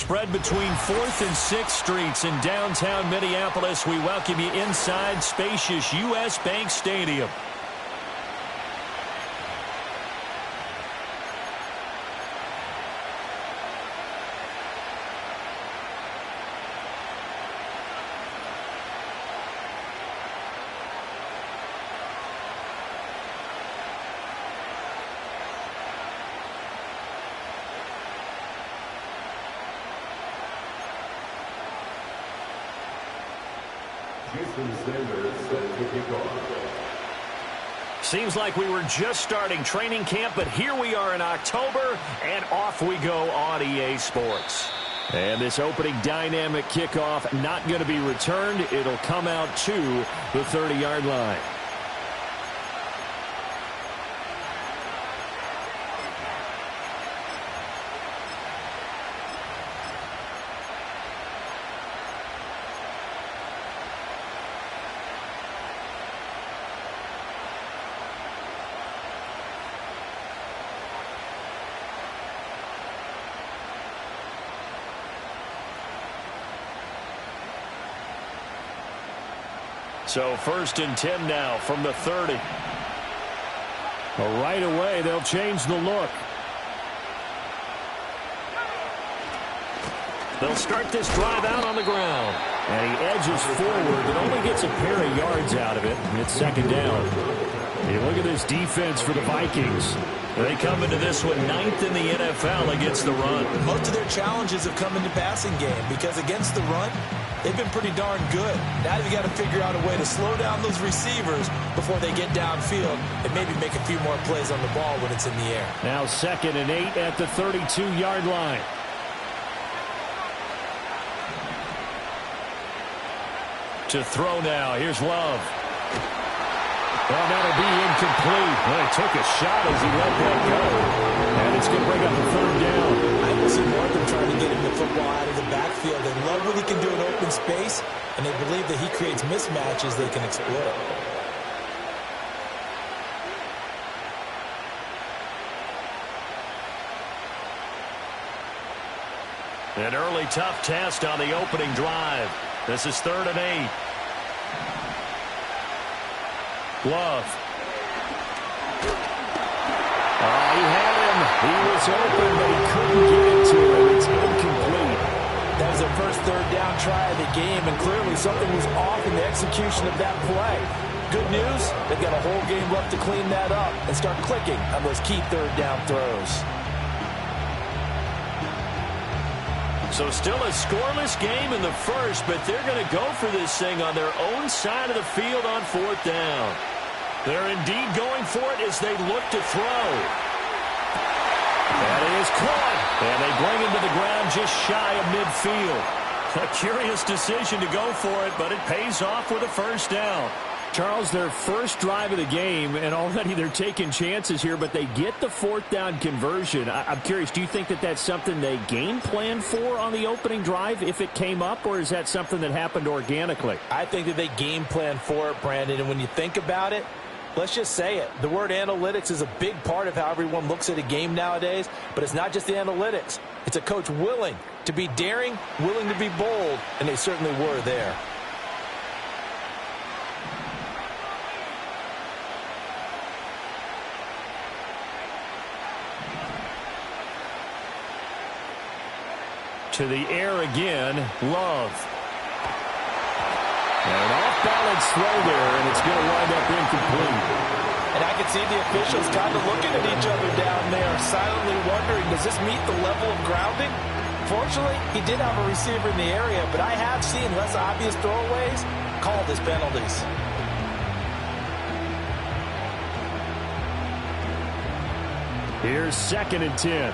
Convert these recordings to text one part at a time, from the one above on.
Spread between 4th and 6th Streets in downtown Minneapolis. We welcome you inside spacious U.S. Bank Stadium. Seems like we were just starting training camp, but here we are in October, and off we go on EA Sports. And this opening dynamic kickoff not going to be returned. It'll come out to the 30-yard line. So 1st and 10 now from the 30. Well, right away, they'll change the look. They'll start this drive out on the ground. And he edges forward, but only gets a pair of yards out of it. It's 2nd down. You look at this defense for the Vikings. They come into this one 9th in the NFL against the run. Most of their challenges have come in the passing game because against the run, they've been pretty darn good. Now you've got to figure out a way to slow down those receivers before they get downfield and maybe make a few more plays on the ball when it's in the air. Now 2nd and 8 at the 32-yard line. To throw now. Here's Love. Well, that'll be incomplete. Well, he took a shot as he let that go. And it's going to bring up a 3rd down. I will see more of them trying to get him the football out of the backfield. They love what he can do in open space, and they believe that he creates mismatches they can exploit. An early tough test on the opening drive. This is 3rd and 8. Love. He had him. He was open, but he couldn't get it to him. It's incomplete. That was their first 3rd down try of the game, and clearly something was off in the execution of that play. Good news, they've got a whole game left to clean that up and start clicking on those key 3rd down throws. So still a scoreless game in the first, but they're going to go for this thing on their own side of the field on 4th down. They're indeed going for it as they look to throw. That is caught. And they bring him to the ground just shy of midfield. A curious decision to go for it, but it pays off with a 1st down. Charles, their first drive of the game, and already they're taking chances here, but they get the 4th down conversion. I'm curious, do you think that that's something they game planned for on the opening drive if it came up, or is that something that happened organically? I think that they game planned for it, Brandon, and when you think about it, let's just say it. The word analytics is a big part of how everyone looks at a game nowadays, but it's not just the analytics. It's a coach willing to be daring, willing to be bold, and they certainly were there. To the air again, Love. And an off-balance throw there, and it's going to wind up incomplete. And I can see the officials kind of looking at each other down there, silently wondering, does this meet the level of grounding? Fortunately, he did have a receiver in the area, but I have seen less obvious throwaways called as penalties. Here's 2nd and 10.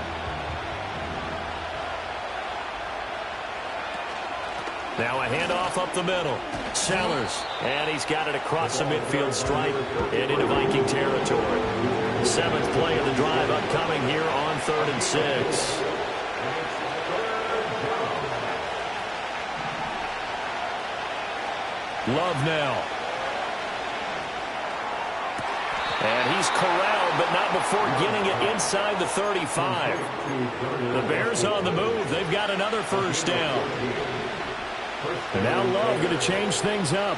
Now a handoff up the middle. Sellers. And he's got it across the midfield stripe and into Viking territory. 7th play of the drive upcoming here on 3rd and 6. Love now. And he's corralled but not before getting it inside the 35. The Bears on the move. They've got another first down. And now Love going to change things up.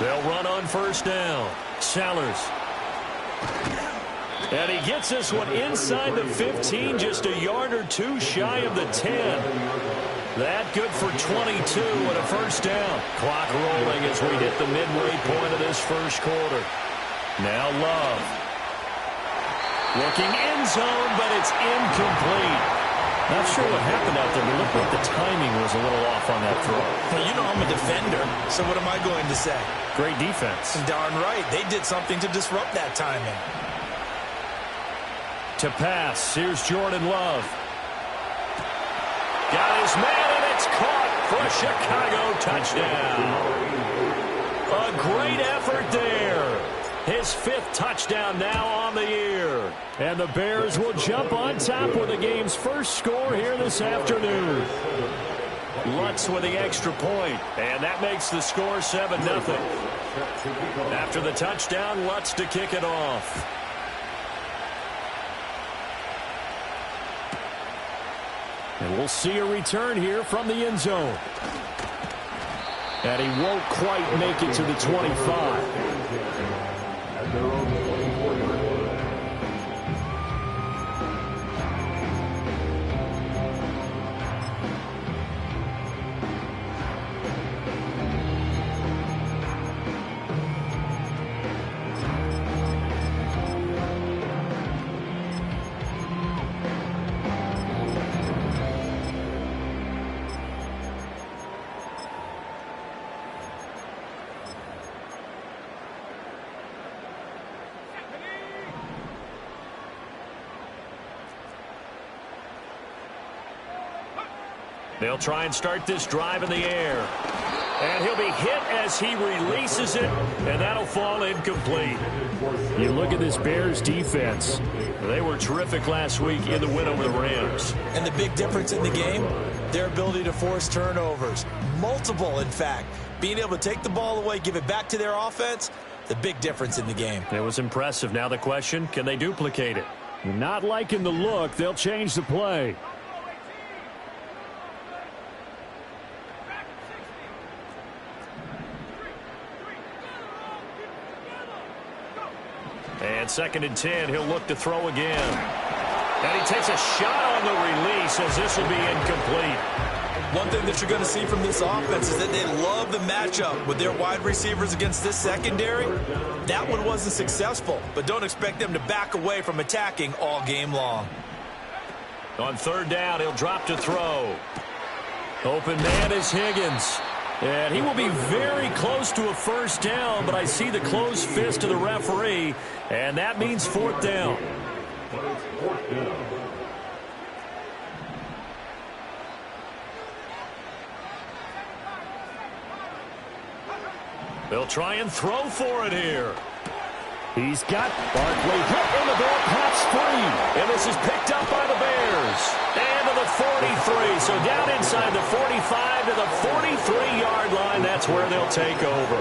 They'll run on first down. Sellers. And he gets this one inside the 15, just a yard or two shy of the 10. That good for 22 and a first down. Clock rolling as we hit the midway point of this first quarter. Now Love. Looking end zone, but it's incomplete. Not sure what happened out there, but it looked like the timing was a little off on that throw. Well, you know I'm a defender, so what am I going to say? Great defense. Darn right. They did something to disrupt that timing. To pass, here's Jordan Love. Got his man, and it's caught for a Chicago touchdown. A great effort there. His 5th touchdown now on the year. And the Bears will jump on top with the game's first score here this afternoon. Lutz with the extra point, and that makes the score 7-0. After the touchdown, Lutz to kick it off. And we'll see a return here from the end zone. And he won't quite make it to the 25. They'll try and start this drive in the air. And he'll be hit as he releases it, and that'll fall incomplete. You look at this Bears defense. They were terrific last week in the win over the Rams. And the big difference in the game, their ability to force turnovers. Multiple, in fact. Being able to take the ball away, give it back to their offense, the big difference in the game. It was impressive. Now the question, can they duplicate it? Not liking the look. They'll change the play. And 2nd and 10, he'll look to throw again. And he takes a shot on the release as this will be incomplete. One thing that you're going to see from this offense is that they love the matchup with their wide receivers against this secondary. That one wasn't successful, but don't expect them to back away from attacking all game long. On 3rd down, he'll drop to throw. Open man is Higgins. And he will be very close to a first down, but I see the closed fist of the referee, and that means 4th down. They'll try and throw for it here. He's got Barkley hit, and the ball pops free. And this is picked up by the Bears. And to the 43. So down inside the 45 to the 43-yard line. That's where they'll take over.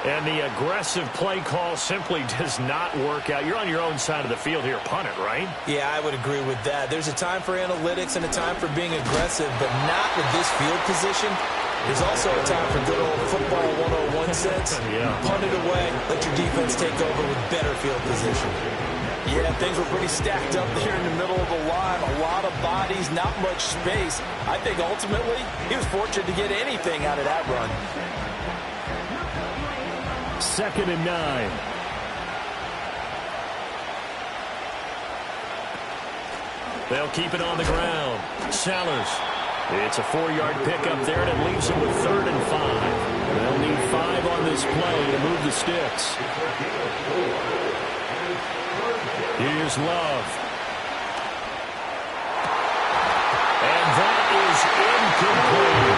And the aggressive play call simply does not work out. You're on your own side of the field here. Punt it, right? Yeah, I would agree with that. There's a time for analytics and a time for being aggressive, but not with this field position. There's also a time for good old football 101 sense. Yeah. Punt it away, let your defense take over with better field position. Yeah, things were pretty stacked up there in the middle of the line. A lot of bodies, not much space. I think ultimately he was fortunate to get anything out of that run. 2nd and 9. They'll keep it on the ground. Sellers. It's a 4-yard pickup there, and it leaves them with 3rd and 5. They'll need 5 on this play to move the sticks. Here's Love. And that is incomplete.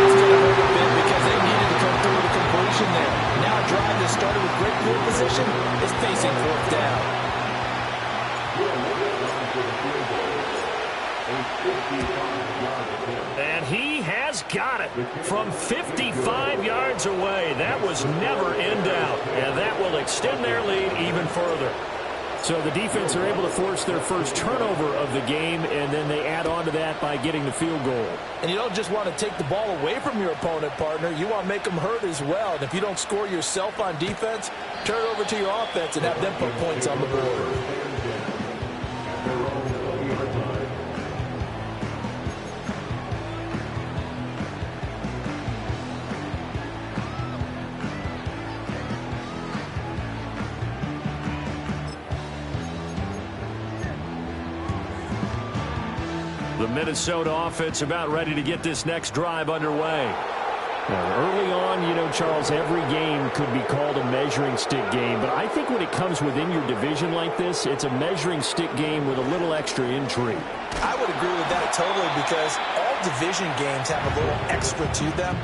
It's going to hurt a bit because they needed to come through with a completion there. Now a drive that started with great field position is facing 4th down. And he has got it from 55 yards away. That was never in doubt, and that will extend their lead even further. So the defense are able to force their first turnover of the game, and then they add on to that by getting the field goal. And you don't just want to take the ball away from your opponent, partner. You want to make them hurt as well. And if you don't score yourself on defense, turn it over to your offense and have them put points on the board. The Minnesota offense about ready to get this next drive underway. Now, early on, you know, Charles, every game could be called a measuring stick game. But I think when it comes within your division like this, it's a measuring stick game with a little extra intrigue. I would agree with that totally because all division games have a little extra to them.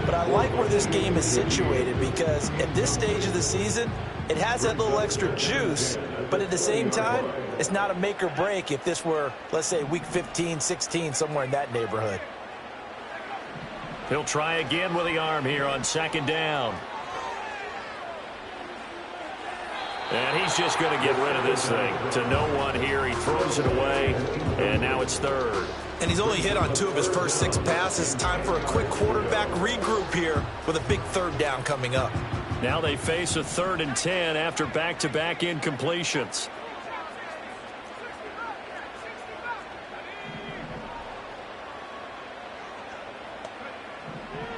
But I like where this game is situated because at this stage of the season, it has that little extra juice. But at the same time, it's not a make or break if this were, let's say, week 15, 16, somewhere in that neighborhood. He'll try again with the arm here on second down. And he's just going to get rid of this thing to no one here. He throws it away, and now it's third. And he's only hit on 2 of his first 6 passes. Time for a quick quarterback regroup here with a big third down coming up. Now they face a 3rd and 10 after back-to-back incompletions.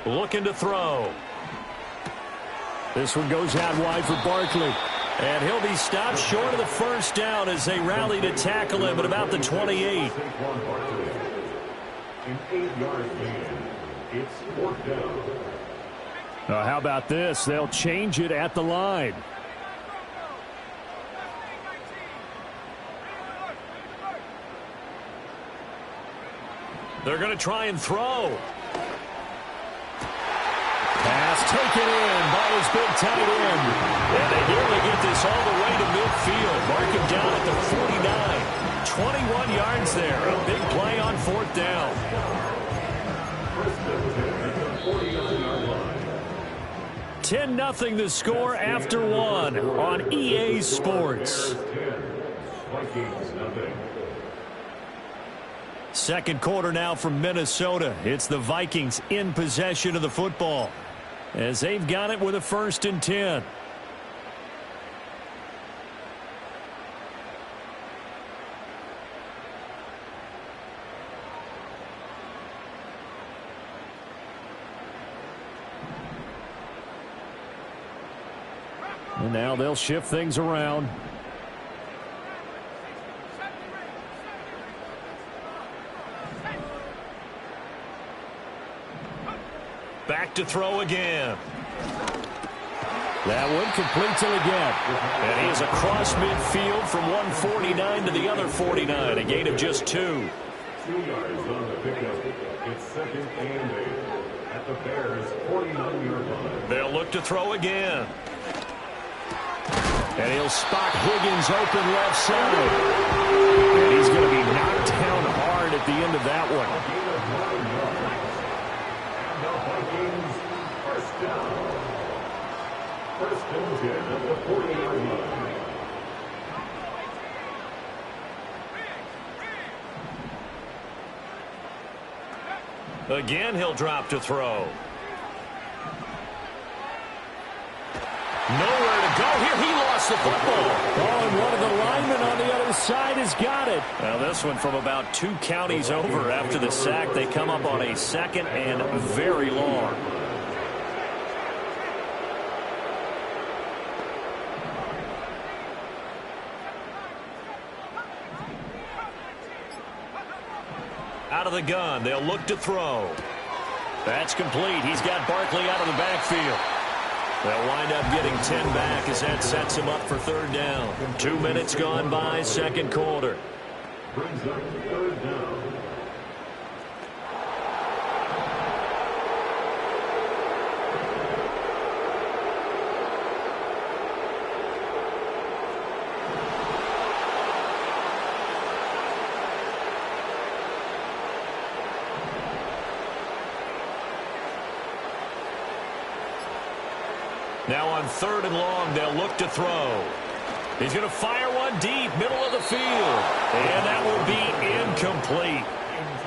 Looking to throw. This one goes out wide for Barkley. And he'll be stopped short of the first down as they rally to tackle him at about the 28. An 8-yard gain. It's 4th down. How about this? They'll change it at the line. They're going to try and throw. Pass taken in by his big tight end. And they nearly get this all the way to midfield. Mark him down at the 49. 21 yards there. A big play on 4th down. 10-0 the score after 1 on EA Sports. Second quarter now from Minnesota. It's the Vikings in possession of the football as they've got it with a 1st and 10. And now they'll shift things around. Back to throw again. That one complete till again. And he is across midfield from 149 to the other 49. A gain of just 2. 2 yards on the pickup. It's 2nd and 8 at the Bears' 49-yard line. They'll look to throw again. And he'll spot Higgins open left side. And he's going to be knocked down hard at the end of that one. And the Vikings, 1st down. 1st and 10 at the 40-yard line. Again, he'll drop to throw. Nowhere to go here. He lost the football. Oh, and one of the linemen on the other side has got it. Now, this one from about 2 counties over after the sack. They come up on a 2nd and very long. Out of the gun. They'll look to throw. That's complete. He's got Barkley out of the backfield. They'll wind up getting 10 back as that sets him up for 3rd down. 2 minutes gone by, 2nd quarter. Brings up 3rd down. Now on 3rd and long, they'll look to throw. He's going to fire one deep, middle of the field. And that will be incomplete.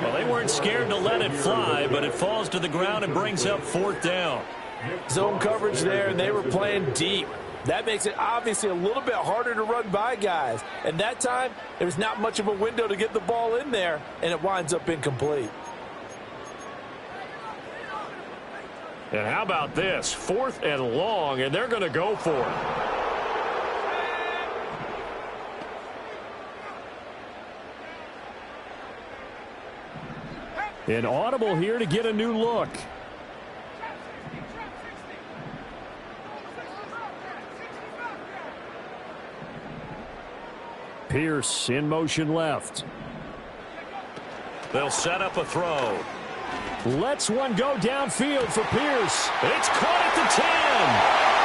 Well, they weren't scared to let it fly, but it falls to the ground and brings up 4th down. Zone coverage there, and they were playing deep. That makes it obviously a little bit harder to run by guys. And that time, there's not much of a window to get the ball in there, and it winds up incomplete. And how about this? 4th and long, and they're going to go for it. An audible here to get a new look. Pierce in motion left. They'll set up a throw. Lets one go downfield for Pierce. It's caught at the 10.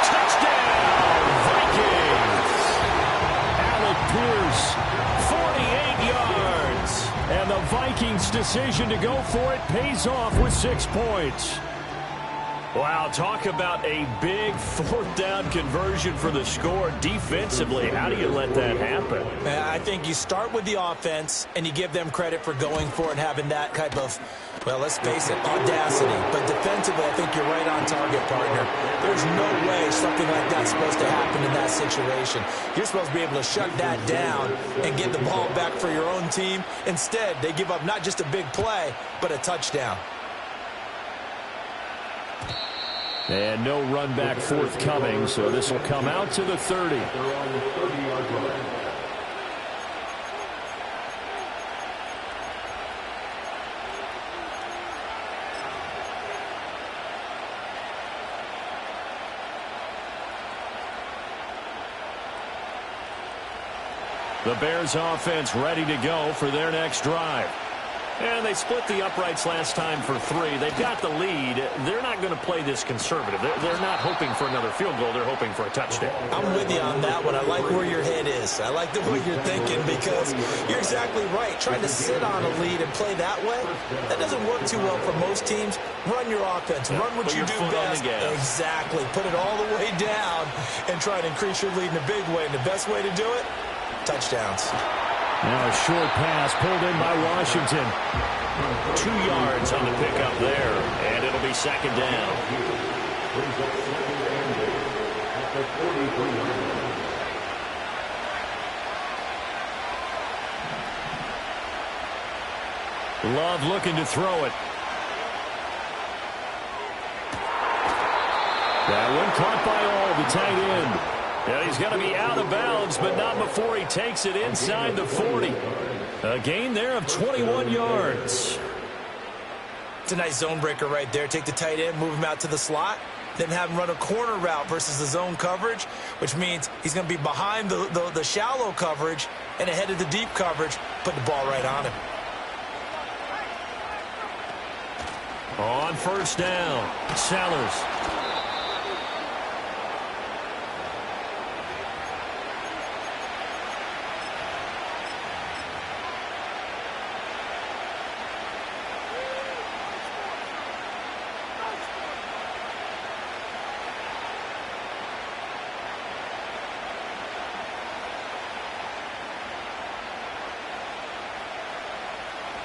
Touchdown, Vikings. Alec Pierce, 48 yards. And the Vikings' decision to go for it pays off with 6 points. Wow, talk about a big 4th down conversion for the score. Defensively, how do you let that happen? I think you start with the offense, and you give them credit for going for it and having that type of, well, let's face it, audacity. But defensively, I think you're right on target, partner. There's no way something like that's supposed to happen in that situation. You're supposed to be able to shut that down and get the ball back for your own team. Instead, they give up not just a big play, but a touchdown. And no run back forthcoming, so this will come out to the 30. The Bears offense ready to go for their next drive. And they split the uprights last time for 3. They've got the lead. They're not going to play this conservative. They're not hoping for another field goal. They're hoping for a touchdown. I'm with you on that one. I like where your head is. I like the way you're thinking because you're exactly right. Trying to sit on a lead and play that way, that doesn't work too well for most teams. Run your offense. Run what you do best. Exactly. Put it all the way down and try to increase your lead in a big way. And the best way to do it, touchdowns. Now a short pass pulled in by Washington. 2 yards on the pickup there, and it'll be 2nd down. Love looking to throw it. That one caught by all, the tight end. And he's going to be out of bounds, but not before he takes it inside the 40. A gain there of 21 yards. It's a nice zone breaker right there. Take the tight end, move him out to the slot, then have him run a corner route versus the zone coverage, which means he's going to be behind the shallow coverage and ahead of the deep coverage, put the ball right on him. On 1st down, Sellers.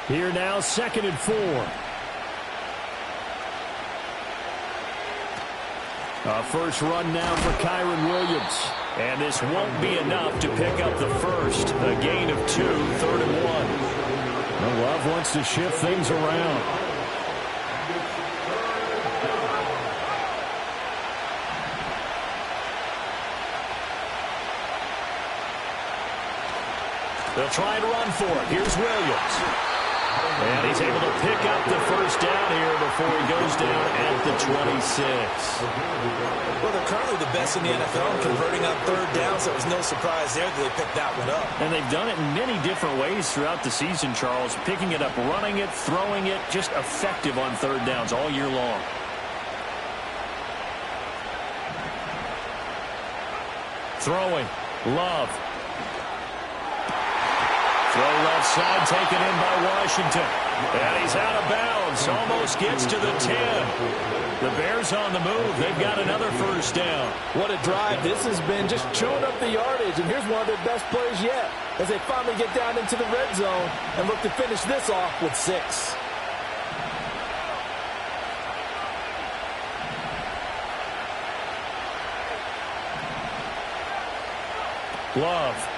Here now, 2nd and 4. A first run now for Kyron Williams. And this won't be enough to pick up the first. A gain of 2, 3rd and 1. Well, Love wants to shift things around. They'll try and run for it. Here's Williams. And he's able to pick up the first down here before he goes down at the 26. Well, they're currently the best in the NFL in converting on 3rd down, so it was no surprise there that they picked that one up. And they've done it in many different ways throughout the season, Charles. Picking it up, running it, throwing it, just effective on 3rd downs all year long. Throwing. Love. Throw left side taken in by Washington. And he's out of bounds. Almost gets to the 10. The Bears on the move. They've got another first down. What a drive this has been, just chewing up the yardage. And here's one of their best plays yet as they finally get down into the red zone and look to finish this off with 6. Love.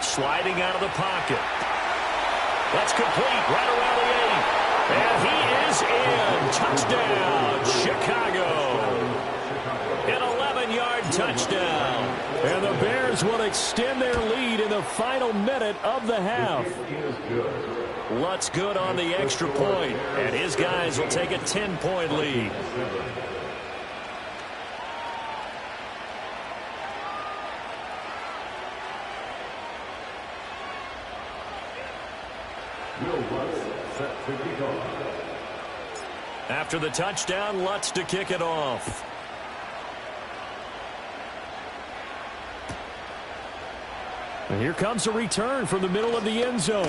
Sliding out of the pocket. That's complete right around the 8. And he is in. Touchdown, Chicago. An 11-yard touchdown. And the Bears will extend their lead in the final minute of the half. Lutz good on the extra point, and his guys will take a 10-point lead. After the touchdown, Lutz to kick it off. And here comes a return from the middle of the end zone.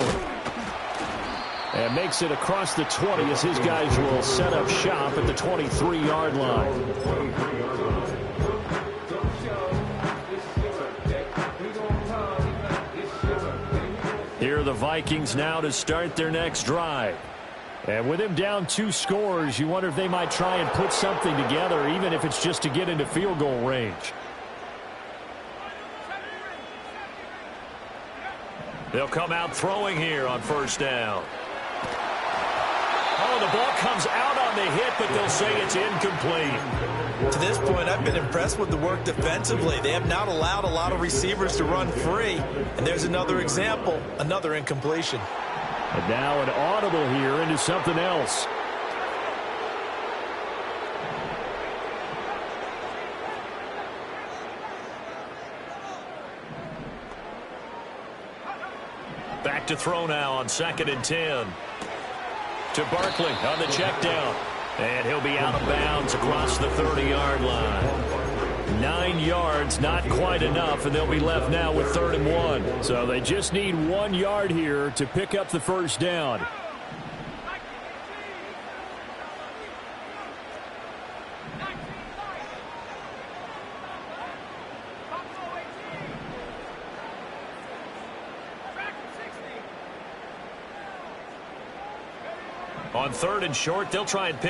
And makes it across the 20 as his guys will set up shop at the 23-yard line. Here are the Vikings now to start their next drive. And with him down 2 scores, you wonder if they might try and put something together, even if it's just to get into field goal range. They'll come out throwing here on first down. Oh, the ball comes out on the hit, but they'll say it's incomplete. To this point, I've been impressed with the work defensively. They have not allowed a lot of receivers to run free. And there's another example, another incompletion. And now an audible here into something else. Back to throw now on 2nd and 10. To Barkley on the check down. And he'll be out of bounds across the 30-yard line. 9 yards, not quite enough, and they'll be left now with 3rd and 1. So they just need 1 yard here to pick up the first down. On 3rd and short, they'll try and pick